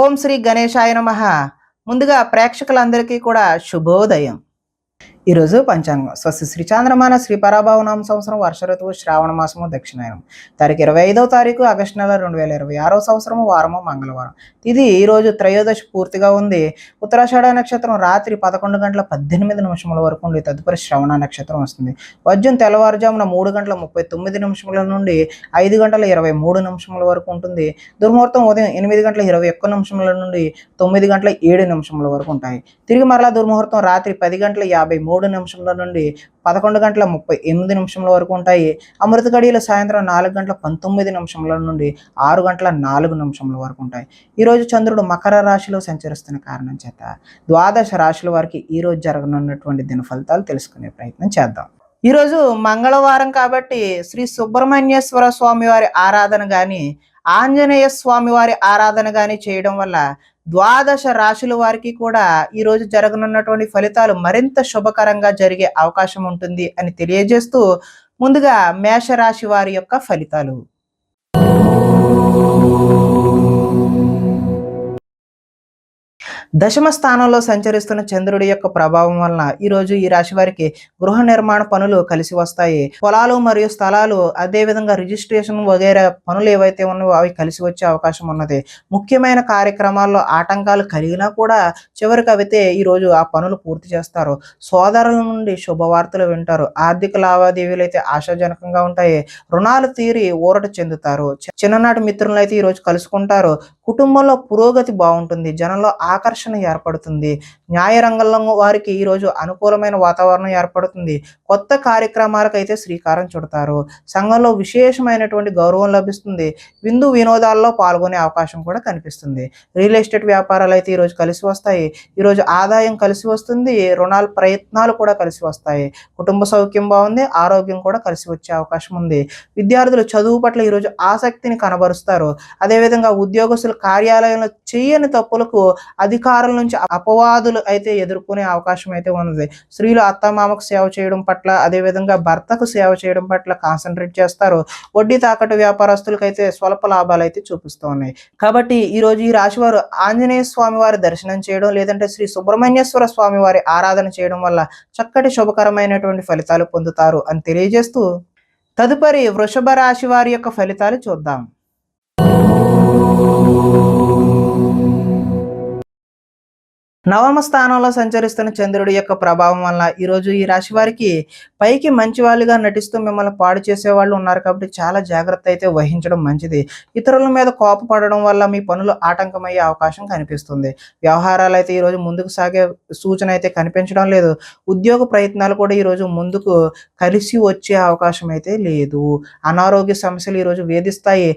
ఓం శ్రీ గణేశాయ నమః. ముందుగా ప్రేక్షకులందరికీ కూడా శుభోదయం. ఈరోజు పంచాంగం స్వస్తి శ్రీ చాంద్రమాన శ్రీ పరాభవనామ సంవత్సరం వర్ష ఋతువు శ్రావణ మాసము దక్షిణాయనం తారీఖు 25వ తారీఖు ఆగస్టు నెల 2026వ సంవత్సరము వారము మంగళవారం. ఇది ఈరోజు త్రయోదశి పూర్తిగా ఉంది. ఉత్తరాషాఢ నక్షత్రం రాత్రి 11 గంటల 18 నిమిషముల వరకు ఉండి తదుపరి శ్రవణ నక్షత్రం వస్తుంది. వజ్రం తెల్లవారుజామున 3 గంటల 39 నిమిషముల నుండి 5 గంటల 23 నిమిషముల వరకు ఉంటుంది. దుర్ముహూర్తం ఉదయం 8 గంటల 21 నిమిషముల నుండి 9 గంటల 7 నిమిషముల వరకు ఉంటాయి. తిరిగి మరలా దుర్ముహూర్తం రాత్రి 10 గంటల 53 నిమిషముల నుండి 11 గంటల 38 నిమిషముల వరకు ఉంటాయి. అమృత గడియలు సాయంత్రం 4 గంటల 19 నిమిషముల నుండి 6 గంటల 4 నిమిషముల వరకు ఉంటాయి. ఈరోజు చంద్రుడు మకర రాశిలో సంచరిస్తున్న కారణం చేత ద్వాదశ రాశుల వారికి ఈరోజు జరగనున్నటువంటి దిన ఫలితాలు తెలుసుకునే ప్రయత్నం చేద్దాం. ఈరోజు మంగళవారం కాబట్టి శ్రీ సుబ్రహ్మణ్యేశ్వర స్వామి వారి ఆరాధన కానీ ఆంజనేయ స్వామి వారి ఆరాధన కానీ చేయడం వల్ల ద్వాదశ రాశుల వారికి కూడా ఈరోజు జరగనున్నటువంటి ఫలితాలు మరింత శుభకరంగా జరిగే అవకాశం ఉంటుంది అని తెలియజేస్తూ ముందుగా మేషరాశి వారి యొక్క ఫలితాలు. దశమ స్థానంలో సంచరిస్తున్న చంద్రుడి యొక్క ప్రభావం వలన ఈరోజు ఈ రాశి వారికి గృహ నిర్మాణ పనులు కలిసి వస్తాయి. పొలాలు మరియు స్థలాలు అదేవిధంగా రిజిస్ట్రేషన్ వగైరా పనులు ఏవైతే ఉన్నాయో అవి కలిసి వచ్చే అవకాశం ఉన్నది. ముఖ్యమైన కార్యక్రమాల్లో ఆటంకాలు కలిగినా కూడా చివరికి అయితే ఈరోజు ఆ పనులు పూర్తి చేస్తారు. సోదరుల నుండి శుభవార్తలు వింటారు. ఆర్థిక లావాదేవీలు అయితే ఆశాజనకంగా ఉంటాయి. రుణాలు తీరి ఊరట చెందుతారు. చిన్ననాటి మిత్రులను అయితే ఈరోజు కలుసుకుంటారు. కుటుంబంలో పురోగతి బాగుంటుంది. జనంలో ఆకర్షణ ఏర్పడుతుంది. న్యాయ రంగంలో వారికి ఈరోజు అనుకూలమైన వాతావరణం ఏర్పడుతుంది. కొత్త కార్యక్రమాలకు అయితే శ్రీకారం చుడతారు. సంఘంలో విశేషమైనటువంటి గౌరవం లభిస్తుంది. విందు వినోదాల్లో పాల్గొనే అవకాశం కూడా కనిపిస్తుంది. రియల్ ఎస్టేట్ వ్యాపారాలు అయితే ఈరోజు కలిసి వస్తాయి. ఈరోజు ఆదాయం కలిసి వస్తుంది. రుణాల ప్రయత్నాలు కూడా కలిసి వస్తాయి. కుటుంబ సౌఖ్యం బాగుంది. ఆరోగ్యం కూడా కలిసి వచ్చే అవకాశం ఉంది. విద్యార్థులు చదువు పట్ల ఈరోజు ఆసక్తిని కనబరుస్తారు. అదేవిధంగా ఉద్యోగస్తులు కార్యాలయంలో చేయని తప్పులకు అధికారుల నుంచి అపవాదులు అయితే ఎదుర్కొనే అవకాశం అయితే ఉన్నది. స్త్రీలు అత్తమామకు సేవ చేయడం పట్ల అదేవిధంగా భర్తకు సేవ చేయడం పట్ల కాన్సన్ట్రేట్ చేస్తారు. వడ్డీ తాకట్టు వ్యాపారస్తులకు అయితే స్వల్ప లాభాలు అయితే చూపిస్తూ ఉన్నాయి. కాబట్టి ఈరోజు ఈ రాశి వారు ఆంజనేయ స్వామి వారి దర్శనం చేయడం లేదంటే శ్రీ సుబ్రహ్మణ్యేశ్వర స్వామి వారి ఆరాధన చేయడం వల్ల చక్కటి శుభకరమైనటువంటి ఫలితాలు పొందుతారు అని తెలియజేస్తూ తదుపరి వృషభ రాశి వారి యొక్క ఫలితాలు చూద్దాం. నవమ స్థానంలో సంచరిస్తున్న చంద్రుడి యొక్క ప్రభావం వల్ల ఈరోజు ఈ రాశి వారికి పైకి మంచి వాళ్ళుగా నటిస్తూ మిమ్మల్ని పాడు చేసే వాళ్ళు ఉన్నారు. కాబట్టి చాలా జాగ్రత్త అయితే వహించడం మంచిది. ఇతరుల మీద కోపపడడం వల్ల మీ పనులు ఆటంకమయ్యే అవకాశం కనిపిస్తుంది. వ్యవహారాలు అయితే ఈరోజు ముందుకు సాగే సూచన అయితే కనిపించడం లేదు. ఉద్యోగ ప్రయత్నాలు కూడా ఈరోజు ముందుకు కలిసి వచ్చే అవకాశం అయితే లేదు. అనారోగ్య సమస్యలు ఈరోజు వేధిస్తాయి.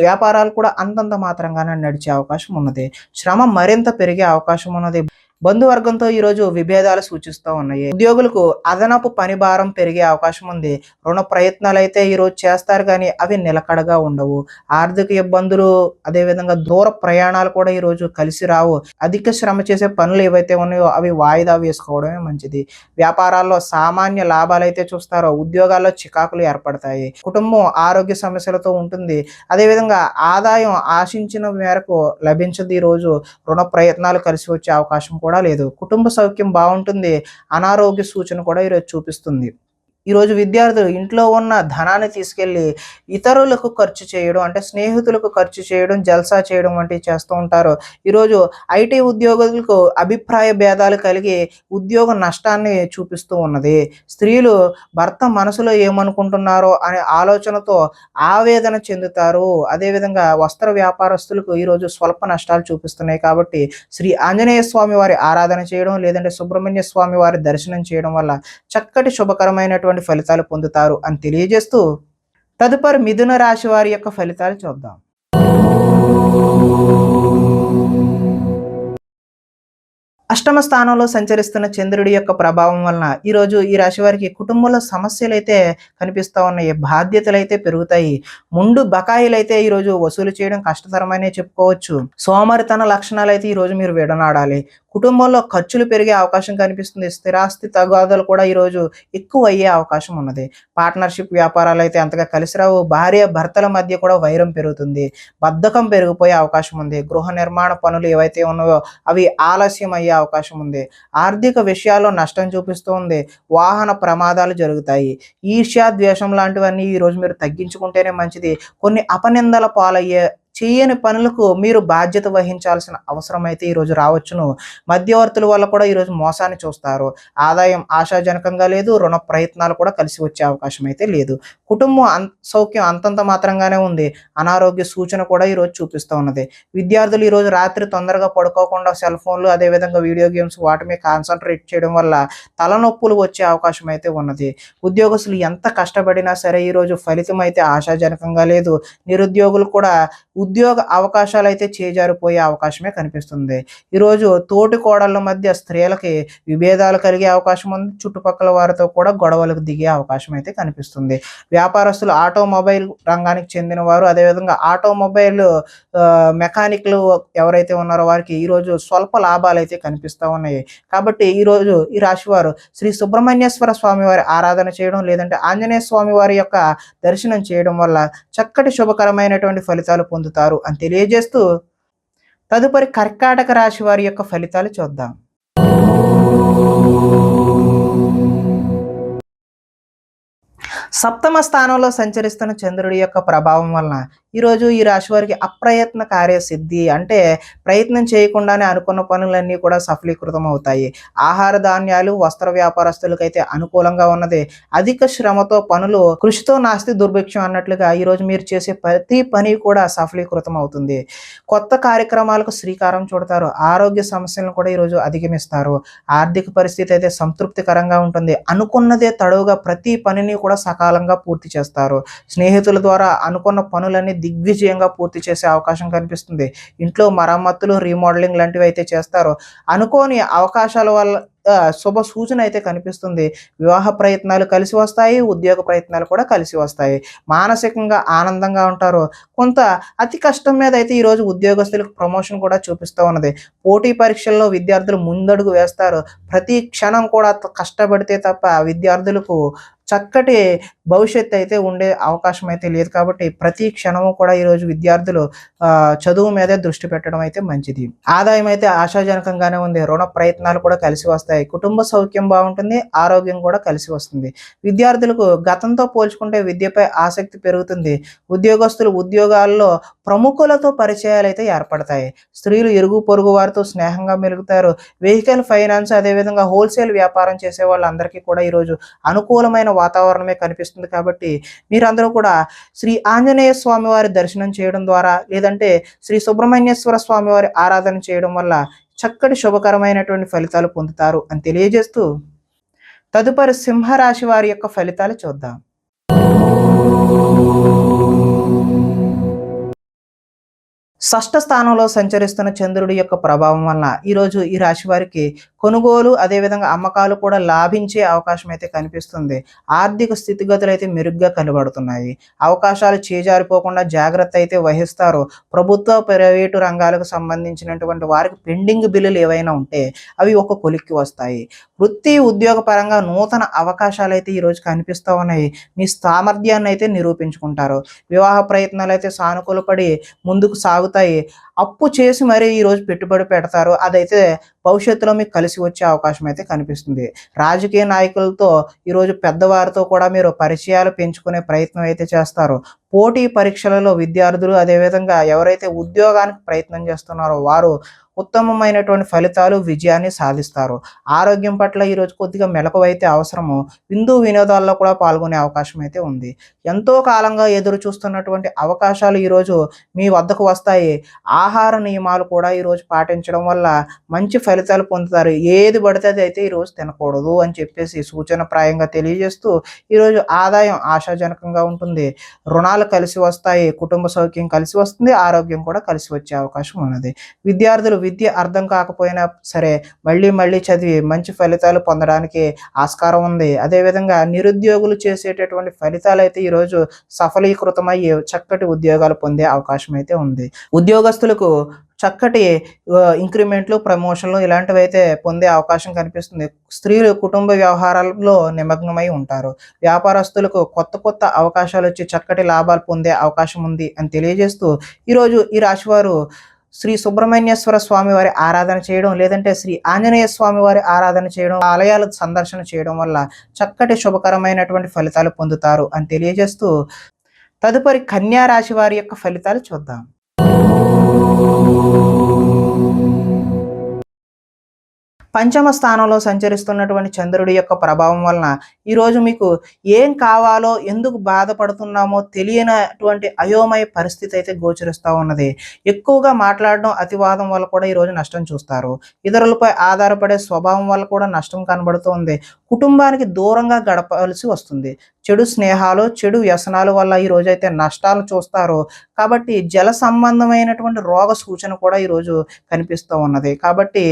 వ్యాపారాలు కూడా అంతంత మాత్రంగానే నడిచే అవకాశం ఉన్నది. శ్రమ మరింత పెరిగే అవకాశం ఉన్నది. బంధువర్గంతో ఈరోజు విభేదాలు సూచిస్తూ ఉన్నాయి. ఉద్యోగులకు అదనపు పని భారం పెరిగే అవకాశం ఉంది. రుణ ప్రయత్నాలు అయితే ఈరోజు చేస్తారు కానీ అవి నిలకడగా ఉండవు. ఆర్థిక ఇబ్బందులు అదేవిధంగా దూర ప్రయాణాలు కూడా ఈరోజు కలిసి రావు. అధిక శ్రమ చేసే పనులు ఏవైతే ఉన్నాయో అవి వాయిదా వేసుకోవడమే మంచిది. వ్యాపారాల్లో సామాన్య లాభాలు అయితే చూస్తారో ఉద్యోగాల్లో చికాకులు ఏర్పడతాయి. కుటుంబం ఆరోగ్య సమస్యలతో ఉంటుంది. అదేవిధంగా ఆదాయం ఆశించిన మేరకు లభించదు. ఈరోజు రుణ ప్రయత్నాలు కలిసి వచ్చే అవకాశం కూడా లేదు. కుటుంబ సౌఖ్యం బాగుంటుంది. అనారోగ్య సూచన కూడా ఈరోజు చూపిస్తుంది. ఈరోజు విద్యార్థులు ఇంట్లో ఉన్న ధనాన్ని తీసుకెళ్ళి ఇతరులకు ఖర్చు చేయడం అంటే స్నేహితులకు ఖర్చు చేయడం జల్సా చేయడం వంటివి చేస్తూ ఉంటారు. ఈరోజు ఐటీ ఉద్యోగులకు అభిప్రాయ భేదాలు కలిగి ఉద్యోగ నష్టాన్ని చూపిస్తూ ఉన్నది. స్త్రీలు భర్త మనసులో ఏమనుకుంటున్నారో అనే ఆలోచనతో ఆవేదన చెందుతారు. అదేవిధంగా వస్త్ర వ్యాపారస్తులకు ఈరోజు స్వల్ప నష్టాలు చూపిస్తున్నాయి. కాబట్టి శ్రీ ఆంజనేయ స్వామి వారి ఆరాధన చేయడం లేదంటే సుబ్రహ్మణ్య స్వామి వారి దర్శనం చేయడం వల్ల చక్కటి శుభకరమైనటువంటి ఫలితాలు పొందుతారు అని తెలియజేస్తూ తదుపరి మిథున రాశి వారి యొక్క ఫలితాలు చూద్దాం. అష్టమ స్థానంలో సంచరిస్తున్న చంద్రుడి యొక్క ప్రభావం వలన ఈరోజు ఈ రాశి వారికి కుటుంబంలో సమస్యలు అయితే కనిపిస్తూ ఉన్నాయి. బాధ్యతలు అయితే పెరుగుతాయి. ముందు బకాయిలు అయితే ఈరోజు వసూలు చేయడం కష్టతరమనే చెప్పుకోవచ్చు. సోమరితన లక్షణాలు అయితే ఈరోజు మీరు విడనాడాలి. కుటుంబంలో ఖర్చులు పెరిగే అవకాశం కనిపిస్తుంది. స్థిరాస్తి తగాదాలు కూడా ఈరోజు ఎక్కువ అయ్యే అవకాశం ఉన్నది. పార్ట్నర్షిప్ వ్యాపారాలు అయితే అంతగా కలిసి రావు. భార్య భర్తల మధ్య కూడా వైరం పెరుగుతుంది. బద్ధకం పెరిగిపోయే అవకాశం ఉంది. గృహ నిర్మాణ పనులు ఏవైతే ఉన్నాయో అవి ఆలస్యం అయ్యే అవకాశం ఉంది. ఆర్థిక విషయాల్లో నష్టం చూపిస్తూ ఉంది. వాహన ప్రమాదాలు జరుగుతాయి. ఈర్ష్య, ద్వేషం లాంటివన్నీ ఈరోజు మీరు తగ్గించుకుంటేనే మంచిది. కొన్ని అపనిందల పాలయ్యే చేయని పనులకు మీరు బాధ్యత వహించాల్సిన అవసరం అయితే ఈరోజు రావచ్చును. మధ్యవర్తుల వల్ల కూడా ఈరోజు మోసాన్ని చూస్తారు. ఆదాయం ఆశాజనకంగా లేదు. రుణ ప్రయత్నాలు కూడా కలిసి వచ్చే అవకాశం అయితే లేదు. కుటుంబం సౌఖ్యం అంతంత మాత్రంగానే ఉంది. అనారోగ్య సూచన కూడా ఈరోజు చూపిస్తూ ఉన్నది. విద్యార్థులు ఈరోజు రాత్రి తొందరగా పడుకోకుండా సెల్ ఫోన్లు అదేవిధంగా వీడియో గేమ్స్ వాటి మీద కాన్సన్ట్రేట్ చేయడం వల్ల తలనొప్పులు వచ్చే అవకాశం అయితే ఉన్నది. ఉద్యోగస్తులు ఎంత కష్టపడినా సరే ఈరోజు ఫలితం అయితే ఆశాజనకంగా లేదు. నిరుద్యోగులు కూడా ఉద్యోగ అవకాశాలు అయితే చేజారిపోయే అవకాశమే కనిపిస్తుంది. ఈరోజు తోటి కోడళ్ళ మధ్య స్త్రీలకి విభేదాలు కలిగే అవకాశం ఉంది. చుట్టుపక్కల వారితో కూడా గొడవలకు దిగే అవకాశం అయితే కనిపిస్తుంది. వ్యాపారస్తులు ఆటోమొబైల్ రంగానికి చెందిన వారు అదేవిధంగా ఆటోమొబైల్ మెకానిక్లు ఎవరైతే ఉన్నారో వారికి ఈరోజు స్వల్ప లాభాలు అయితే కనిపిస్తూ ఉన్నాయి. కాబట్టి ఈరోజు ఈ రాశి వారు శ్రీ సుబ్రహ్మణ్యేశ్వర స్వామి వారి ఆరాధన చేయడం లేదంటే ఆంజనేయ స్వామి వారి యొక్క దర్శనం చేయడం వల్ల చక్కటి శుభకరమైనటువంటి ఫలితాలు పొందుతారు అని తెలియజేస్తూ తదుపరి కర్కాటక రాశి వారి యొక్క ఫలితాలు చూద్దాం. సప్తమ స్థానంలో సంచరిస్తున్న చంద్రుడి యొక్క ప్రభావం వలన ఈరోజు ఈ రాశి వారికి అప్రయత్న కార్యసిద్ధి, అంటే ప్రయత్నం చేయకుండానే అనుకున్న పనులన్నీ కూడా సఫలీకృతం అవుతాయి. ఆహార ధాన్యాలు వస్త్ర వ్యాపారస్తులకైతే అనుకూలంగా ఉన్నది. అధిక శ్రమతో పనులు కృషితో నాస్తి దుర్భిక్షం అన్నట్లుగా ఈరోజు మీరు చేసే ప్రతి పని కూడా సఫలీకృతం అవుతుంది. కొత్త కార్యక్రమాలకు శ్రీకారం చుడతారు. ఆరోగ్య సమస్యలను కూడా ఈరోజు అధిగమిస్తారు. ఆర్థిక పరిస్థితి అయితే సంతృప్తికరంగా ఉంటుంది. అనుకున్నదే తడవుగా ప్రతి పనిని కూడా సకాలంగా పూర్తి చేస్తారు. స్నేహితుల ద్వారా అనుకున్న పనులన్నీ దిగ్విజయంగా పూర్తి చేసే అవకాశం కనిపిస్తుంది. ఇంట్లో మరమ్మతులు, రీమోడలింగ్ లాంటివి అయితే చేస్తారు. అనుకోని అవకాశాల వల్ల శుభ సూచన అయితే కనిపిస్తుంది. వివాహ ప్రయత్నాలు కలిసి వస్తాయి. ఉద్యోగ ప్రయత్నాలు కూడా కలిసి వస్తాయి. మానసికంగా ఆనందంగా ఉంటారు. కొంత అతి కష్టం మీద అయితే ఈరోజు ఉద్యోగస్తులకు ప్రమోషన్ కూడా చూపిస్తూ ఉన్నది. పోటీ పరీక్షల్లో విద్యార్థులు ముందడుగు వేస్తారు. ప్రతి క్షణం కూడా కష్టపడితే తప్ప విద్యార్థులకు చక్కటి భవిష్యత్తు అయితే ఉండే అవకాశం అయితే లేదు. కాబట్టి ప్రతి క్షణము కూడా ఈరోజు విద్యార్థులు చదువు మీదే దృష్టి పెట్టడం అయితే మంచిది. ఆదాయం అయితే ఆశాజనకంగానే ఉంది. రుణ ప్రయత్నాలు కూడా కలిసి వస్తాయి. కుటుంబ సౌఖ్యం బాగుంటుంది. ఆరోగ్యం కూడా కలిసి వస్తుంది. విద్యార్థులకు గతంతో పోల్చుకుంటే విద్యపై ఆసక్తి పెరుగుతుంది. ఉద్యోగస్తులు ఉద్యోగాల్లో ప్రముఖులతో పరిచయాలు అయితే ఏర్పడతాయి. స్త్రీలు ఇరుగు పొరుగు వారితో స్నేహంగా మెలుగుతారు. వెహికల్ ఫైనాన్స్ అదేవిధంగా హోల్సేల్ వ్యాపారం చేసే వాళ్ళందరికీ కూడా ఈరోజు అనుకూలమైన వాతావరణమే కనిపిస్తుంది. కాబట్టి మీరందరూ కూడా శ్రీ ఆంజనేయ స్వామి వారి దర్శనం చేయడం ద్వారా లేదంటే శ్రీ సుబ్రహ్మణ్యేశ్వర స్వామి వారి ఆరాధన చేయడం వల్ల చక్కటి శుభకరమైనటువంటి ఫలితాలు పొందుతారు అని తెలియజేస్తూ తదుపరి సింహరాశి వారి యొక్క ఫలితాలు చూద్దాం. షష్ఠ స్థానంలో సంచరిస్తున్న చంద్రుడి యొక్క ప్రభావం వలన ఈరోజు ఈ రాశి వారికి కొనుగోలు అదేవిధంగా అమ్మకాలు కూడా లాభించే అవకాశం అయితే కనిపిస్తుంది. ఆర్థిక స్థితిగతులు అయితే మెరుగ్గా కనబడుతున్నాయి. అవకాశాలు చేజారిపోకుండా జాగ్రత్త అయితే వహిస్తారు. ప్రభుత్వ ప్రైవేటు రంగాలకు సంబంధించినటువంటి వారికి పెండింగ్ బిల్లులు ఏవైనా ఉంటే అవి ఒక కొలిక్కి వస్తాయి. వృత్తి ఉద్యోగ పరంగా నూతన అవకాశాలు అయితే ఈరోజు కనిపిస్తూ ఉన్నాయి. మీ సామర్థ్యాన్ని అయితే నిరూపించుకుంటారు. వివాహ ప్రయత్నాలు అయితే సానుకూలపడి ముందుకు సాగుతాయి. అప్పు చేసి మరీ ఈరోజు పెట్టుబడి పెడతారు. అదైతే భవిష్యత్తులో మీకు కలిసి వచ్చే అవకాశం అయితే కనిపిస్తుంది. రాజకీయ నాయకులతో ఈరోజు పెద్దవారితో కూడా మీరు పరిచయాలు పెంచుకునే ప్రయత్నం అయితే చేస్తారు. పోటీ పరీక్షలలో విద్యార్థులు అదేవిధంగా ఎవరైతే ఉద్యోగానికి ప్రయత్నం చేస్తున్నారో వారు ఉత్తమమైనటువంటి ఫలితాలు విజయాన్ని సాధిస్తారు. ఆరోగ్యం పట్ల ఈరోజు కొద్దిగా మెలకువైతే అవసరము. విందు వినోదాల్లో కూడా పాల్గొనే అవకాశం అయితే ఉంది. ఎంతో కాలంగా ఎదురు చూస్తున్నటువంటి అవకాశాలు ఈరోజు మీ వద్దకు వస్తాయి. ఆహార నియమాలు కూడా ఈరోజు పాటించడం వల్ల మంచి ఫలితాలు పొందుతారు. ఏది పడితే అది అయితే ఈరోజు తినకూడదు అని చెప్పేసి సూచనప్రాయంగా తెలియజేస్తూ ఈరోజు ఆదాయం ఆశాజనకంగా ఉంటుంది. రుణాలు కలిసి వస్తాయి. కుటుంబ సౌఖ్యం కలిసి వస్తుంది. ఆరోగ్యం కూడా కలిసి వచ్చే అవకాశం ఉన్నది. విద్యార్థులు విద్య అర్థం కాకపోయినా సరే మళ్ళీ చదివి మంచి ఫలితాలు పొందడానికి ఆస్కారం ఉంది. అదేవిధంగా నిరుద్యోగులు చేసేటటువంటి ఫలితాలు అయితే ఈరోజు సఫలీకృతమయ్యి చక్కటి ఉద్యోగాలు పొందే అవకాశం అయితే ఉంది. ఉద్యోగస్తులకు చక్కటి ఇంక్రిమెంట్లు, ప్రమోషన్లు ఇలాంటివైతే పొందే అవకాశం కనిపిస్తుంది. స్త్రీలు కుటుంబ వ్యవహారాల్లో నిమగ్నమై ఉంటారు. వ్యాపారస్తులకు కొత్త కొత్త అవకాశాలొచ్చి చక్కటి లాభాలు పొందే అవకాశం ఉంది అని తెలియజేస్తూ, ఈరోజు ఈ రాశివారు శ్రీ సుబ్రహ్మణ్యేశ్వర స్వామి వారి ఆరాధన చేయడం, లేదంటే శ్రీ ఆంజనేయ స్వామి వారి ఆరాధన చేయడం, ఆలయాల సందర్శన చేయడం వల్ల చక్కటి శుభకరమైనటువంటి ఫలితాలు పొందుతారు అని తెలియజేస్తూ, తదుపరి కన్యా రాశి వారి యొక్క ఫలితాలు చూద్దాం. పంచమ స్థానంలో సంచరిస్తున్నటువంటి చంద్రుడి యొక్క ప్రభావం వలన ఈరోజు మీకు ఏం కావాలో, ఎందుకు బాధపడుతున్నామో తెలియనటువంటి అయోమయ పరిస్థితి అయితే గోచరిస్తూ ఉన్నది. ఎక్కువగా మాట్లాడడం, అతివాదం వల్ల కూడా ఈరోజు నష్టం చూస్తారు. ఇతరులపై ఆధారపడే స్వభావం వల్ల కూడా నష్టం కనబడుతుంది. కుటుంబానికి దూరంగా గడపాల్సి వస్తుంది. చెడు స్నేహాలు, చెడు వ్యసనాల వల్ల ఈ రోజైతే నష్టాలు చూస్తారు. కాబట్టి జల సంబంధమైనటువంటి రోగ సూచన కూడా ఈరోజు కనిపిస్తూ ఉన్నది. కాబట్టి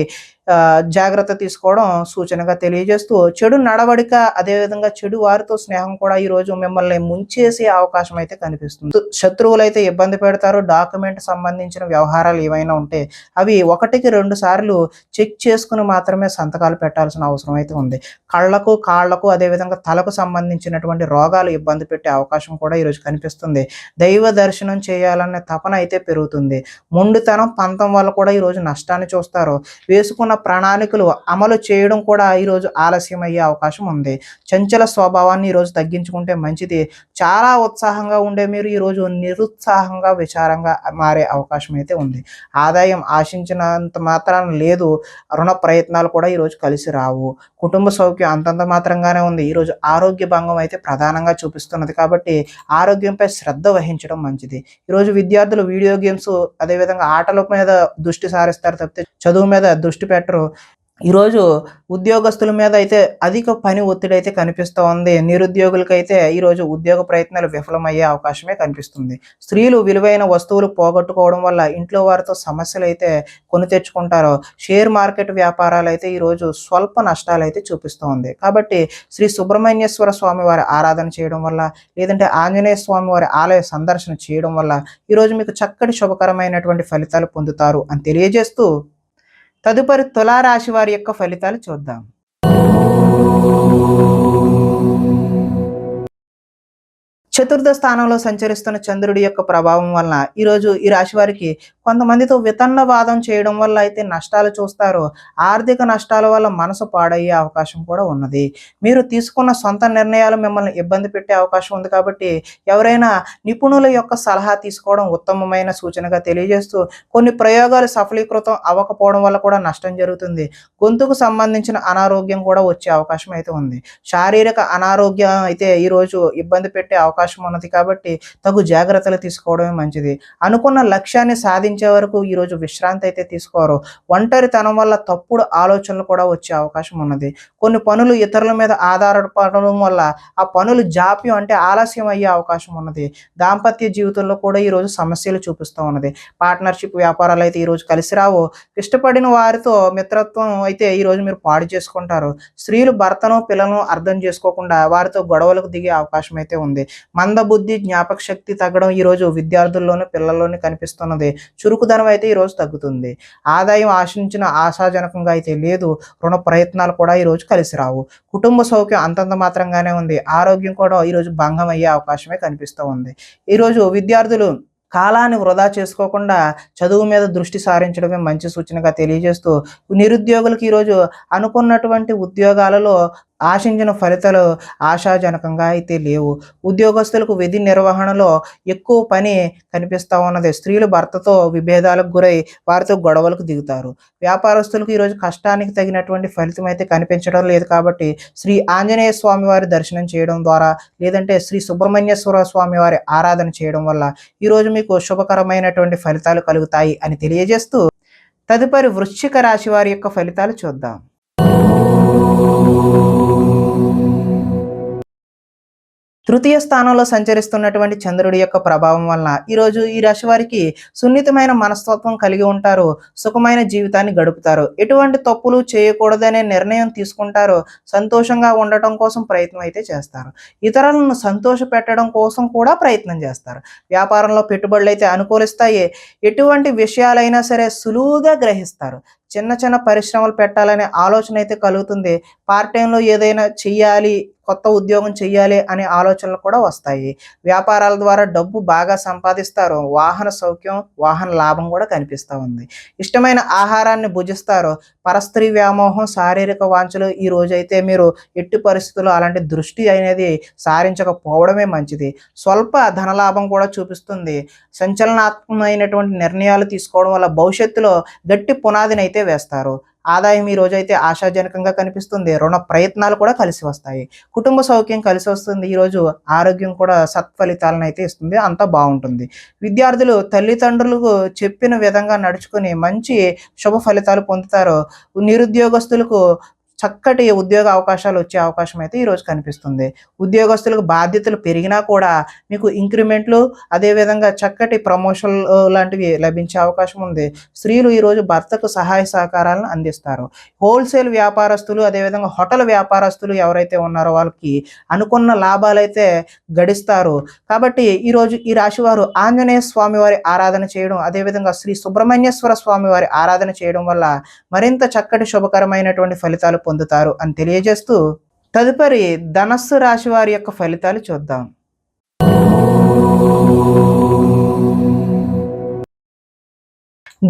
జాగ్రత్త తీసుకోవడం సూచనగా తెలియజేస్తూ, చెడు నడవడిక, అదేవిధంగా చెడు వారితో స్నేహం కూడా ఈరోజు మిమ్మల్ని ముంచేసే అవకాశం అయితే కనిపిస్తుంది. శత్రువులు అయితే ఇబ్బంది పెడతారు. డాక్యుమెంట్ సంబంధించిన వ్యవహారాలు ఏవైనా ఉంటే అవి 1-2 సార్లు చెక్ చేసుకుని మాత్రమే సంతకాలు పెట్టాల్సిన అవసరం అయితే ఉంది. కళ్ళకు, కాళ్లకు, అదేవిధంగా తలకు సంబంధించినటువంటి రోగాలు ఇబ్బంది పెట్టే అవకాశం కూడా ఈరోజు కనిపిస్తుంది. దైవ దర్శనం చేయాలనే తపన అయితే పెరుగుతుంది. మొండితనం, పంతం వల్ల కూడా ఈరోజు నష్టాన్ని చూస్తారు. వేసుకున్న ప్రణాళికలు అమలు చేయడం కూడా ఈరోజు ఆలస్యం అయ్యే అవకాశం ఉంది. చంచల స్వభావాన్ని ఈరోజు తగ్గించుకుంటే మంచిది. చాలా ఉత్సాహంగా ఉండే మీరు ఈరోజు నిరుత్సాహంగా, విచారంగా మారే అవకాశం అయితే ఉంది. ఆదాయం ఆశించినంత మాత్రాన లేదు. రుణ ప్రయత్నాలు కూడా ఈరోజు కలిసి రావు. కుటుంబ సౌఖ్యం అంతంత మాత్రంగానే ఉంది. ఈరోజు ఆరోగ్య భంగం అయితే ప్రధానంగా చూపిస్తున్నది. కాబట్టి ఆరోగ్యంపై శ్రద్ధ వహించడం మంచిది. ఈరోజు విద్యార్థులు వీడియో గేమ్స్, అదేవిధంగా ఆటల మీద దృష్టి సారిస్తారు తప్పితే చదువు మీద దృష్టి పెట్టరు. ఈరోజు ఉద్యోగస్తుల మీద అయితే అధిక పని ఒత్తిడి అయితే కనిపిస్తూ ఉంది. నిరుద్యోగులకైతే ఈరోజు ఉద్యోగ ప్రయత్నాలు విఫలమయ్యే అవకాశమే కనిపిస్తుంది. స్త్రీలు విలువైన వస్తువులు పోగొట్టుకోవడం వల్ల ఇంట్లో వారితో సమస్యలు అయితే కొని తెచ్చుకుంటారు. షేర్ మార్కెట్ వ్యాపారాలు అయితే ఈరోజు స్వల్ప నష్టాలు అయితే చూపిస్తూ ఉంది. కాబట్టి శ్రీ సుబ్రహ్మణ్యేశ్వర స్వామి వారి ఆరాధన చేయడం వల్ల, లేదంటే ఆంజనేయ స్వామి వారి ఆలయ సందర్శన చేయడం వల్ల ఈరోజు మీకు చక్కటి శుభకరమైనటువంటి ఫలితాలు పొందుతారు అని తెలియజేస్తూ, తదుపరి తులారాశి వారి యొక్క ఫలితాలు చూద్దాం. చతుర్థ స్థానంలో సంచరిస్తున్న చంద్రుడి యొక్క ప్రభావం వలన ఈరోజు ఈ రాశి వారికి కొంతమందితో వితన్నవాదం చేయడం వల్ల అయితే నష్టాలు చూస్తారు. ఆర్థిక నష్టాల వల్ల మనసు పాడయ్యే అవకాశం కూడా ఉన్నది. మీరు తీసుకున్న సొంత నిర్ణయాలు మిమ్మల్ని ఇబ్బంది పెట్టే అవకాశం ఉంది. కాబట్టి ఎవరైనా నిపుణుల యొక్క సలహా తీసుకోవడం ఉత్తమమైన సూచనగా తెలియజేస్తూ, కొన్ని ప్రయోగాలు సఫలీకృతం అవ్వకపోవడం వల్ల కూడా నష్టం జరుగుతుంది. గొంతుకు సంబంధించిన అనారోగ్యం కూడా వచ్చే అవకాశం అయితే ఉంది. శారీరక అనారోగ్యం అయితే ఈరోజు ఇబ్బంది పెట్టే అవకాశం ఉన్నది. కాబట్టి తగు జాగ్రత్తలు తీసుకోవడమే మంచిది. అనుకున్న లక్ష్యాన్ని సాధించే వరకు ఈరోజు విశ్రాంతి అయితే తీసుకోరు. ఒంటరితనం వల్ల తప్పుడు ఆలోచనలు కూడా వచ్చే అవకాశం ఉన్నది. కొన్ని పనులు ఇతరుల మీద ఆధారపడడం వల్ల ఆ పనులు జాప్యం, అంటే ఆలస్యం అయ్యే అవకాశం ఉన్నది. దాంపత్య జీవితంలో కూడా ఈరోజు సమస్యలు చూపిస్తూ ఉన్నది. పార్ట్నర్షిప్ వ్యాపారాలు అయితే ఈరోజు కలిసి రావు. ఇష్టపడిన వారితో మిత్రత్వం అయితే ఈరోజు మీరు పాడు చేసుకుంటారు. స్త్రీలు భర్తను, పిల్లలను అర్థం చేసుకోకుండా వారితో గొడవలకు దిగే అవకాశం అయితే ఉంది. మందబుద్ధి, జ్ఞాపక శక్తి తగ్గడం ఈరోజు విద్యార్థుల్లోనూ, పిల్లల్లోనూ కనిపిస్తున్నది. చురుకుదనం అయితే ఈరోజు తగ్గుతుంది. ఆదాయం ఆశించిన ఆశాజనకంగా అయితే లేదు. రుణ ప్రయత్నాలు కూడా ఈరోజు కలిసి రావు. కుటుంబ సౌఖ్యం అంతంత మాత్రంగానే ఉంది. ఆరోగ్యం కూడా ఈరోజు భంగం అయ్యే అవకాశమే కనిపిస్తూ ఉంది. ఈరోజు విద్యార్థులు కాలాన్ని వృధా చేసుకోకుండా చదువు మీద దృష్టి సారించడమే మంచి సూచనగా తెలియజేస్తూ, నిరుద్యోగులకు ఈరోజు అనుకున్నటువంటి ఉద్యోగాలలో ఆశించిన ఫలితాలు ఆశాజనకంగా అయితే లేవు. ఉద్యోగస్తులకు విధి నిర్వహణలో ఎక్కువ పని కనిపిస్తూ ఉన్నది. స్త్రీలు భర్తతో విభేదాలకు గురై వారితో గొడవలకు దిగుతారు. వ్యాపారస్తులకు ఈరోజు కష్టానికి తగినటువంటి ఫలితం అయితే కనిపించడం లేదు. కాబట్టి శ్రీ ఆంజనేయ స్వామి వారి దర్శనం చేయడం ద్వారా, లేదంటే శ్రీ సుబ్రహ్మణ్యేశ్వర స్వామి వారి ఆరాధన చేయడం వల్ల ఈరోజు మీకు శుభకరమైనటువంటి ఫలితాలు కలుగుతాయి అని తెలియజేస్తూ, తదుపరి వృశ్చిక రాశి వారి యొక్క ఫలితాలు చూద్దాం. తృతీయ స్థానంలో సంచరిస్తున్నటువంటి చంద్రుడి యొక్క ప్రభావం వలన ఈరోజు ఈ రాశి వారికి సున్నితమైన మనస్తత్వం కలిగి ఉంటారు. సుఖమైన జీవితాన్ని గడుపుతారు. ఎటువంటి తప్పులు చేయకూడదనే నిర్ణయం తీసుకుంటారు. సంతోషంగా ఉండటం కోసం ప్రయత్నం అయితే చేస్తారు. ఇతరులను సంతోష పెట్టడం కోసం కూడా ప్రయత్నం చేస్తారు. వ్యాపారంలో పెట్టుబడులు అయితే అనుకూలిస్తాయి. ఎటువంటి విషయాలైనా సరే సులువుగా గ్రహిస్తారు. చిన్న చిన్న పరిశ్రమలు పెట్టాలనే ఆలోచన అయితే కలుగుతుంది. పార్ట్ టైంలో ఏదైనా చెయ్యాలి, కొత్త ఉద్యోగం చెయ్యాలి అనే ఆలోచనలు కూడా వస్తాయి. వ్యాపారాల ద్వారా డబ్బు బాగా సంపాదిస్తారు. వాహన సౌఖ్యం, వాహన లాభం కూడా కనిపిస్తూ ఉంది. ఇష్టమైన ఆహారాన్ని భుజిస్తారు. పరస్త్రీ వ్యామోహం, శారీరక వాంఛలు ఈ రోజైతే మీరు ఎట్టి పరిస్థితుల్లో అలాంటి దృష్టి అనేది సారించకపోవడమే మంచిది. స్వల్ప ధనలాభం కూడా చూపిస్తుంది. సంచలనాత్మకమైనటువంటి నిర్ణయాలు తీసుకోవడం వల్ల భవిష్యత్తులో గట్టి పునాదిని అయితే వేస్తారు. ఆదాయం ఈ రోజైతే ఆశాజనకంగా కనిపిస్తుంది. రుణ ప్రయత్నాలు కూడా కలిసి వస్తాయి. కుటుంబ సౌఖ్యం కలిసి వస్తుంది. ఈరోజు ఆరోగ్యం కూడా సత్ఫలితాలను అయితే ఇస్తుంది. అంతా బాగుంటుంది. విద్యార్థులు తల్లిదండ్రులకు చెప్పిన విధంగా నడుచుకుని మంచి శుభ ఫలితాలు పొందుతారు. నిరుద్యోగస్తులకు చక్కటి ఉద్యోగ అవకాశాలు వచ్చే అవకాశం అయితే ఈరోజు కనిపిస్తుంది. ఉద్యోగస్తులకు బాధ్యతలు పెరిగినా కూడా మీకు ఇంక్రిమెంట్లు, అదేవిధంగా చక్కటి ప్రమోషన్లు లాంటివి లభించే అవకాశం ఉంది. స్త్రీలు ఈరోజు భర్తకు సహాయ సహకారాలను అందిస్తారు. హోల్సేల్ వ్యాపారస్తులు, అదేవిధంగా హోటల్ వ్యాపారస్తులు ఎవరైతే ఉన్నారో వాళ్ళకి అనుకున్న లాభాలైతే గడిస్తారు. కాబట్టి ఈరోజు ఈ రాశి వారు ఆంజనేయ స్వామి వారి ఆరాధన చేయడం, అదేవిధంగా శ్రీ సుబ్రహ్మణ్యేశ్వర స్వామి వారి ఆరాధన చేయడం వల్ల మరింత చక్కటి శుభకరమైనటువంటి ఫలితాలు పొందుతారు అని తెలియజేస్తూ, తదుపరి ధనస్సు రాశి వారి యొక్క ఫలితాలు చూద్దాం.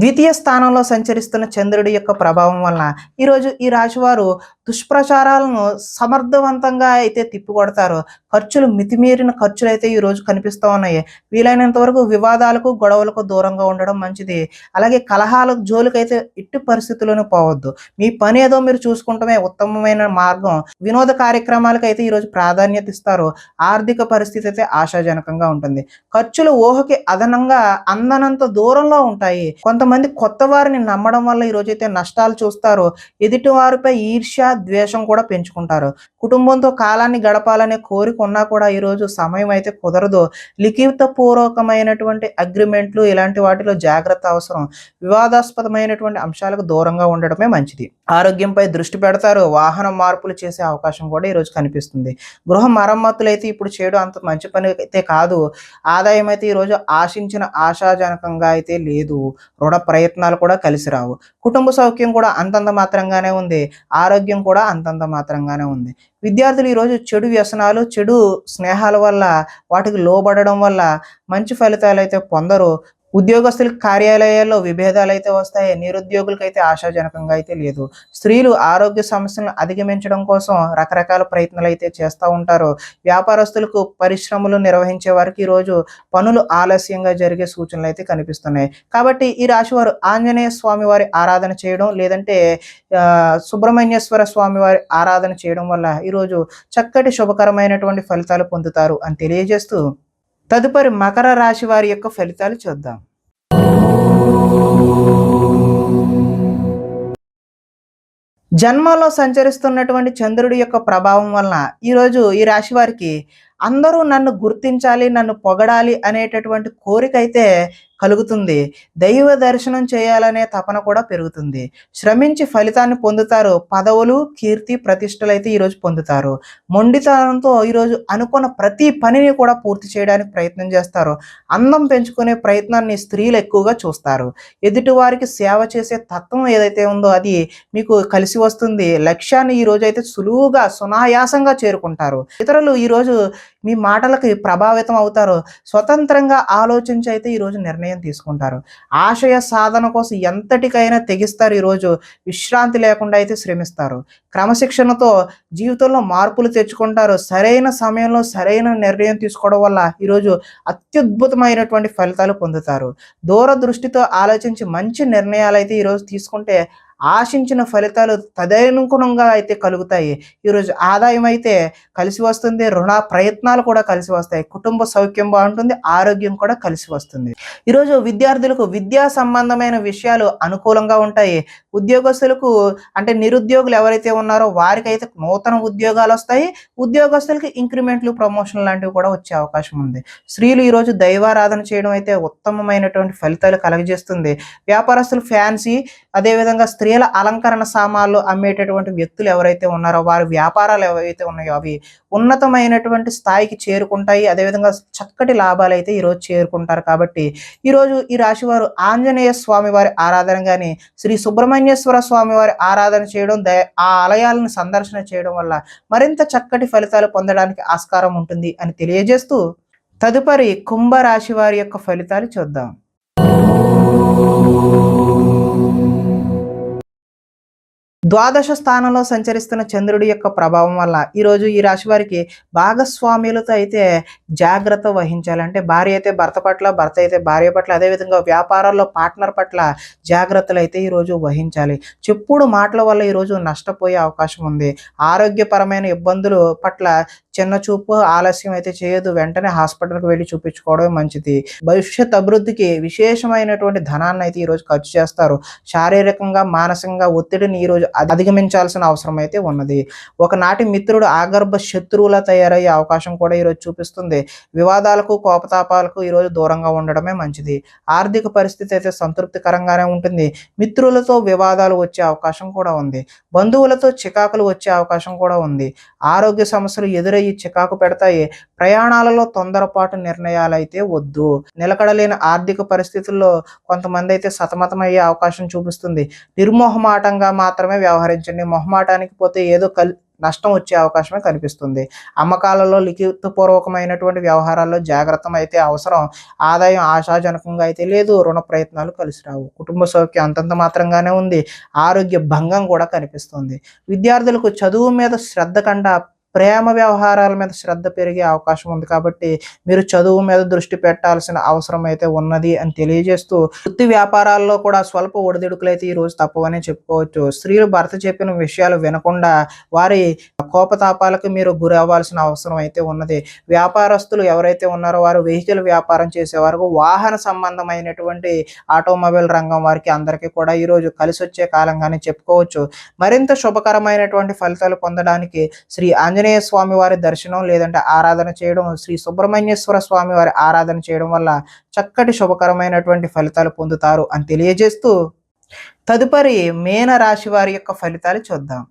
ద్వితీయ స్థానంలో సంచరిస్తున్న చంద్రుడి యొక్క ప్రభావం వలన ఈరోజు ఈ రాశివారు దుష్ప్రచారాలను సమర్థవంతంగా అయితే తిప్పికొడతారు. ఖర్చులు మితిమీరిన ఖర్చులు అయితే ఈరోజు కనిపిస్తూ ఉన్నాయి. వీలైనంత వరకు వివాదాలకు, గొడవలకు దూరంగా ఉండడం మంచిది. అలాగే కలహాలకు జోలికైతే ఎట్టి పరిస్థితుల్లోనూ పోవద్దు. మీ పని ఏదో మీరు చూసుకుంటమే ఉత్తమమైన మార్గం. వినోద కార్యక్రమాలకు అయితే ఈరోజు ప్రాధాన్యత ఇస్తారు. ఆర్థిక పరిస్థితి అయితే ఆశాజనకంగా ఉంటుంది. ఖర్చులు ఊహకి అదనంగా అందనంత దూరంలో ఉంటాయి. కొంతమంది కొత్త వారిని నమ్మడం వల్ల ఈరోజైతే నష్టాలు చూస్తారు. ఎదుటి వారిపై ఈర్ష్య, ద్వేషం కూడా పెంచుకుంటారు. కుటుంబంతో కాలాన్ని గడపాలనే కోరిక ఉన్నా కూడా ఈరోజు సమయం అయితే కుదరదు. లిఖిత పూర్వకమైనటువంటి అగ్రిమెంట్లు ఇలాంటి వాటిలో జాగ్రత్త అవసరం. వివాదాస్పదమైనటువంటి అంశాలకు దూరంగా ఉండడమే మంచిది. ఆరోగ్యంపై దృష్టి పెడతారు. వాహన మార్పులు చేసే అవకాశం కూడా ఈరోజు కనిపిస్తుంది. గృహ మరమ్మతులు అయితే ఇప్పుడు చేయడం అంత మంచి పని అయితే కాదు. ఆదాయం అయితే ఈరోజు ఆశించిన ఆశాజనకంగా అయితే లేదు. రుణ ప్రయత్నాలు కూడా కలిసి రావు. కుటుంబ సౌఖ్యం కూడా అంతంత మాత్రంగానే ఉంది. ఆరోగ్యం కూడా అంతంత మాత్రంగానే ఉంది. విద్యార్థులు ఈరోజు చెడు వ్యసనాలు, చెడు స్నేహాల వల్ల, వాటికి లోబడడం వల్ల మంచి ఫలితాలు అయితే పొందరు. ఉద్యోగస్తులకు కార్యాలయాల్లో విభేదాలు అయితే వస్తాయి. నిరుద్యోగులకైతే ఆశాజనకంగా అయితే లేదు. స్త్రీలు ఆరోగ్య సమస్యలను అధిగమించడం కోసం రకరకాల ప్రయత్నాలు అయితే చేస్తూ ఉంటారు. వ్యాపారస్తులకు, పరిశ్రమలు నిర్వహించే వారికి ఈరోజు పనులు ఆలస్యంగా జరిగే సూచనలు అయితే కనిపిస్తున్నాయి. కాబట్టి ఈ రాశి వారు ఆంజనేయ స్వామి వారి ఆరాధన చేయడం, లేదంటే సుబ్రహ్మణ్యేశ్వర స్వామి వారి ఆరాధన చేయడం వల్ల ఈరోజు చక్కటి శుభకరమైనటువంటి ఫలితాలు పొందుతారు అని తెలియజేస్తూ, తదుపరి మకర రాశి వారి యొక్క ఫలితాలు చూద్దాం. జన్మలో సంచరిస్తున్నటువంటి చంద్రుడి యొక్క ప్రభావం వలన ఈరోజు ఈ రాశి వారికి అందరూ నన్ను గుర్తించాలి, నన్ను పొగడాలి అనేటటువంటి కోరిక అయితే కలుగుతుంది. దైవ దర్శనం చేయాలనే తపన కూడా పెరుగుతుంది. శ్రమించి ఫలితాన్ని పొందుతారు. పదవులు, కీర్తి, ప్రతిష్టలు అయితే ఈరోజు పొందుతారు. మొండితనంతో ఈరోజు అనుకున్న ప్రతి పనిని కూడా పూర్తి చేయడానికి ప్రయత్నం చేస్తారు. అందం పెంచుకునే ప్రయత్నాన్ని స్త్రీలు ఎక్కువగా చూస్తారు. ఎదుటి వారికి సేవ చేసే తత్వం ఏదైతే ఉందో అది మీకు కలిసి వస్తుంది. లక్ష్యాన్ని ఈ రోజు అయితే సులువుగా, సునాయాసంగా చేరుకుంటారు. ఇతరులు ఈరోజు మీ మాటలకి ప్రభావితం అవుతారు. స్వతంత్రంగా ఆలోచించి అయితే ఈరోజు నిర్ణయం తీసుకుంటారు. ఆశయ సాధన కోసం ఎంతటికైనా తెగిస్తారు. ఈరోజు విశ్రాంతి లేకుండా అయితే శ్రమిస్తారు. క్రమశిక్షణతో జీవితంలో మార్పులు తెచ్చుకుంటారు. సరైన సమయంలో సరైన నిర్ణయం తీసుకోవడం వల్ల ఈరోజు అత్యద్భుతమైనటువంటి ఫలితాలు పొందుతారు. దూరదృష్టితో ఆలోచించి మంచి నిర్ణయాలు అయితే ఈరోజు తీసుకుంటే ఆశించిన ఫలితాలు తదనుగుణంగా అయితే కలుగుతాయి. ఈరోజు ఆదాయం అయితే కలిసి వస్తుంది. రుణ ప్రయత్నాలు కూడా కలిసి వస్తాయి. కుటుంబ సౌఖ్యం బాగుంటుంది. ఆరోగ్యం కూడా కలిసి వస్తుంది. ఈరోజు విద్యార్థులకు విద్యా సంబంధమైన విషయాలు అనుకూలంగా ఉంటాయి. ఉద్యోగస్తులకు అంటే నిరుద్యోగులు ఎవరైతే ఉన్నారో వారికైతే నూతన ఉద్యోగాలు వస్తాయి. ఉద్యోగస్తులకి ఇంక్రిమెంట్లు, ప్రమోషన్ లాంటివి కూడా వచ్చే అవకాశం ఉంది. స్త్రీలు ఈరోజు దైవారాధన చేయడం అయితే ఉత్తమమైనటువంటి ఫలితాలు కలగజేస్తుంది. వ్యాపారస్తులు ఫ్యాన్సీ, అదేవిధంగా స్త్రీల అలంకరణ సామాన్లు అమ్మేటటువంటి వ్యక్తులు ఎవరైతే ఉన్నారో వారి వ్యాపారాలు ఏవైతే ఉన్నాయో అవి ఉన్నతమైనటువంటి స్థాయికి చేరుకుంటాయి. అదేవిధంగా చక్కటి లాభాలు అయితే ఈరోజు చేరుకుంటారు. కాబట్టి ఈరోజు ఈ రాశి వారు ఆంజనేయ స్వామి వారి ఆరాధన కానీ, శ్రీ సుబ్రహ్మణ్యేశ్వర స్వామి వారి ఆరాధన చేయడం, ఆ ఆలయాలను సందర్శన చేయడం వల్ల మరింత చక్కటి ఫలితాలు పొందడానికి ఆస్కారం ఉంటుంది అని తెలియజేస్తూ తదుపరి కుంభరాశి వారి యొక్క ఫలితాలు చూద్దాం. ద్వాదశ స్థానంలో సంచరిస్తున్న చంద్రుడి యొక్క ప్రభావం వల్ల ఈరోజు ఈ రాశి వారికి భాగస్వామ్యులతో అయితే జాగ్రత్త వహించాలి. అంటే భార్య అయితే భర్త పట్ల, భర్త అయితే భార్య పట్ల, అదేవిధంగా వ్యాపారాల్లో పార్ట్నర్ పట్ల జాగ్రత్తలు అయితే ఈరోజు వహించాలి. చెప్పుడు మాటల వల్ల ఈరోజు నష్టపోయే అవకాశం ఉంది. ఆరోగ్యపరమైన ఇబ్బందులు పట్ల చిన్న చూపు, ఆలస్యం అయితే చేయదు. వెంటనే హాస్పిటల్కి వెళ్ళి చూపించుకోవడమే మంచిది. భవిష్యత్ అభివృద్ధికి విశేషమైనటువంటి ధనాన్ని అయితే ఈరోజు ఖర్చు చేస్తారు. శారీరకంగా, మానసికంగా ఒత్తిడిని ఈరోజు అధిగమించాల్సిన అవసరం అయితే ఉన్నది. ఒకనాటి మిత్రుడు ఆగర్భ శత్రువులా తయారయ్యే అవకాశం కూడా ఈరోజు చూపిస్తుంది. వివాదాలకు, కోపతాపాలకు ఈరోజు దూరంగా ఉండడమే మంచిది. ఆర్థిక పరిస్థితి అయితే సంతృప్తికరంగానే ఉంటుంది. మిత్రులతో వివాదాలు వచ్చే అవకాశం కూడా ఉంది. బంధువులతో చికాకులు వచ్చే అవకాశం కూడా ఉంది. ఆరోగ్య సమస్యలు ఎదురయ్యి చికాకు పెడతాయి. ప్రయాణాలలో తొందరపాటు నిర్ణయాలు అయితే వద్దు. నిలకడలేని ఆర్థిక పరిస్థితుల్లో కొంతమంది అయితే సతమతమయ్యే అవకాశం చూపిస్తుంది. నిర్మోహమాటంగా మాత్రమే వ్యవహరించండి. మొహమాటానికి పోతే ఏదో నష్టం వచ్చే అవకాశమే కనిపిస్తుంది. అమ్మకాలలో లిఖితపూర్వకమైనటువంటి వ్యవహారాల్లో జాగ్రత్త అయితే అవసరం. ఆదాయం ఆశాజనకంగా అయితే లేదు. రుణ ప్రయత్నాలు కలిసి రావు. కుటుంబ సౌఖ్యం అంతంత మాత్రంగానే ఉంది. ఆరోగ్య భంగం కూడా కనిపిస్తుంది. విద్యార్థులకు చదువు మీద శ్రద్ధ కన్నా ప్రేమ వ్యవహారాల మీద శ్రద్ధ పెరిగే అవకాశం ఉంది. కాబట్టి మీరు చదువు మీద దృష్టి పెట్టాల్సిన అవసరం అయితే ఉన్నది అని తెలియజేస్తూ వృత్తి వ్యాపారాల్లో కూడా స్వల్ప ఒడిదుడుకులు అయితే ఈరోజు తప్పవని చెప్పుకోవచ్చు. స్త్రీలు భర్త చెప్పిన విషయాలు వినకుండా వారి కోపతాపాలకు మీరు గురి అవ్వాల్సిన అవసరం అయితే ఉన్నది. వ్యాపారస్తులు ఎవరైతే ఉన్నారో వారు వెహికల్ వ్యాపారం చేసేవారు, వాహన సంబంధమైనటువంటి ఆటోమొబైల్ రంగం వారికి అందరికీ కూడా ఈరోజు కలిసి వచ్చే కాలంగానే చెప్పుకోవచ్చు. మరింత శుభకరమైనటువంటి ఫలితాలు పొందడానికి శ్రీ ఆంజనేయ స్వామి వారి దర్శనం లేదంటే ఆరాధన చేయడం, శ్రీ సుబ్రహ్మణ్యేశ్వర స్వామి వారి ఆరాధన చేయడం వల్ల చక్కటి శుభకరమైనటువంటి ఫలితాలు పొందుతారు అని తెలియజేస్తూ తదుపరి మీన రాశి వారి యొక్క ఫలితాలు చూద్దాం.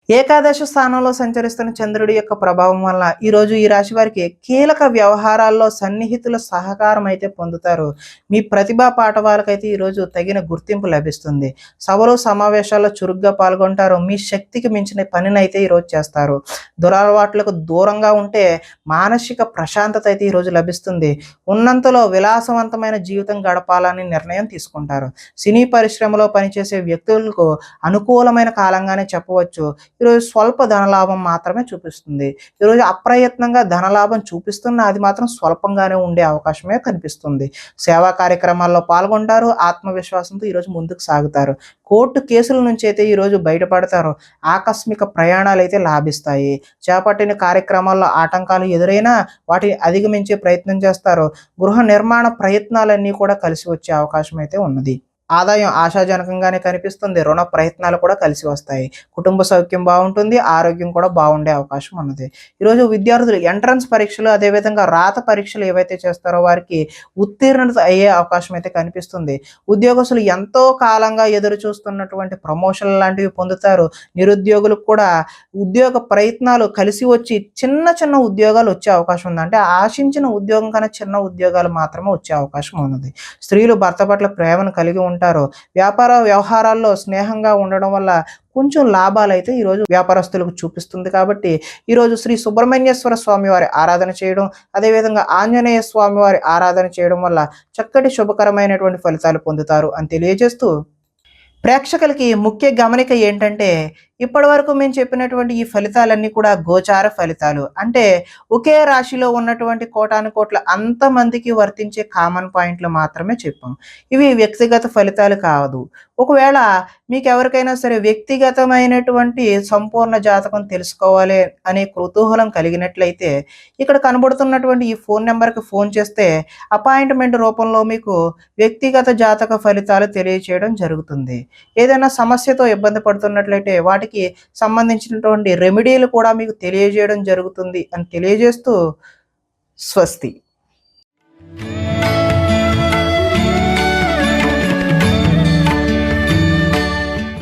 ఏకాదశ స్థానంలో సంచరిస్తున్న చంద్రుడి యొక్క ప్రభావం వల్ల ఈరోజు ఈ రాశి వారికి కీలక వ్యవహారాల్లో సన్నిహితుల సహకారం అయితే పొందుతారు. మీ ప్రతిభా పాఠవాలకైతే ఈరోజు తగిన గుర్తింపు లభిస్తుంది. సభలు, సమావేశాల్లో చురుగ్గా పాల్గొంటారు. మీ శక్తికి మించిన పనిని అయితే ఈరోజు చేస్తారు. దురలవాట్లకు దూరంగా ఉంటే మానసిక ప్రశాంతత అయితే ఈరోజు లభిస్తుంది. ఉన్నంతలో విలాసవంతమైన జీవితం గడపాలని నిర్ణయం తీసుకుంటారు. సినీ పరిశ్రమలో పనిచేసే వ్యక్తులకు అనుకూలమైన కాలంగానే చెప్పవచ్చు. ఈరోజు స్వల్ప ధనలాభం మాత్రమే చూపిస్తుంది. ఈరోజు అప్రయత్నంగా ధనలాభం చూపిస్తున్న అది మాత్రం స్వల్పంగానే ఉండే అవకాశమే కనిపిస్తుంది. సేవా కార్యక్రమాల్లో పాల్గొంటారు. ఆత్మవిశ్వాసంతో ఈరోజు ముందుకు సాగుతారు. కోర్టు కేసుల నుంచి అయితే ఈరోజు బయటపడతారు. ఆకస్మిక ప్రయాణాలు అయితే లాభిస్తాయి. చేపట్టిన కార్యక్రమాల్లో ఆటంకాలు ఎదురైనా వాటిని అధిగమించే ప్రయత్నం చేస్తారు. గృహ నిర్మాణ ప్రయత్నాలన్నీ కూడా కలిసి వచ్చే అవకాశం అయితే ఉన్నది. ఆదాయం ఆశాజనకంగానే కనిపిస్తుంది. రుణ ప్రయత్నాలు కూడా కలిసి వస్తాయి. కుటుంబ సౌఖ్యం బాగుంటుంది. ఆరోగ్యం కూడా బాగుండే అవకాశం ఉన్నది. ఈరోజు విద్యార్థులు ఎంట్రన్స్ పరీక్షలు, అదేవిధంగా రాత పరీక్షలు ఏవైతే చేస్తారో వారికి ఉత్తీర్ణత అయ్యే అవకాశం అయితే కనిపిస్తుంది. ఉద్యోగస్తులు ఎంతో కాలంగా ఎదురు చూస్తున్నటువంటి ప్రమోషన్లు లాంటివి పొందుతారు. నిరుద్యోగులకు కూడా ఉద్యోగ ప్రయత్నాలు కలిసి వచ్చి చిన్న చిన్న ఉద్యోగాలు వచ్చే అవకాశం ఉంది. అంటే ఆశించిన ఉద్యోగం కన్నా చిన్న ఉద్యోగాలు మాత్రమే వచ్చే అవకాశం ఉన్నది. స్త్రీలు భర్త పట్ల ప్రేమను కలిగి ఉంటారు. వ్యాపార వ్యవహారాల్లో స్నేహంగా ఉండడం వల్ల కొంచెం లాభాలు అయితే ఈరోజు వ్యాపారస్తులకు చూపిస్తుంది. కాబట్టి ఈరోజు శ్రీ సుబ్రహ్మణ్యేశ్వర స్వామి వారి ఆరాధన చేయడం, అదేవిధంగా ఆంజనేయ స్వామి వారి ఆరాధన చేయడం వల్ల చక్కటి శుభకరమైనటువంటి ఫలితాలు పొందుతారు అని తెలియజేస్తూ ప్రేక్షకులకి ముఖ్య గమనిక ఏంటంటే ఇప్పటివరకు మేము చెప్పినటువంటి ఈ ఫలితాలన్నీ కూడా గోచార ఫలితాలు. అంటే ఒకే రాశిలో ఉన్నటువంటి కోటానుకోట్ల అంతమందికి వర్తించే కామన్ పాయింట్లు మాత్రమే చెప్పాం. ఇవి వ్యక్తిగత ఫలితాలు కాదు. ఒకవేళ మీకెవరికైనా సరే వ్యక్తిగతమైనటువంటి సంపూర్ణ జాతకం తెలుసుకోవాలి అనే కుతూహలం కలిగినట్లయితే ఇక్కడ కనబడుతున్నటువంటి ఈ ఫోన్ నంబర్‌కి ఫోన్ చేస్తే అపాయింట్‌మెంట్ రూపంలో మీకు వ్యక్తిగత జాతక ఫలితాలు తెలియచేయడం జరుగుతుంది. ఏదైనా సమస్యతో ఇబ్బంది పడుతున్నట్లయితే వాటికి సంబంధించినటువంటి రెమెడీలు కూడా మీకు తెలియజేయడం జరుగుతుంది అని తెలియజేస్తూ స్వస్తి.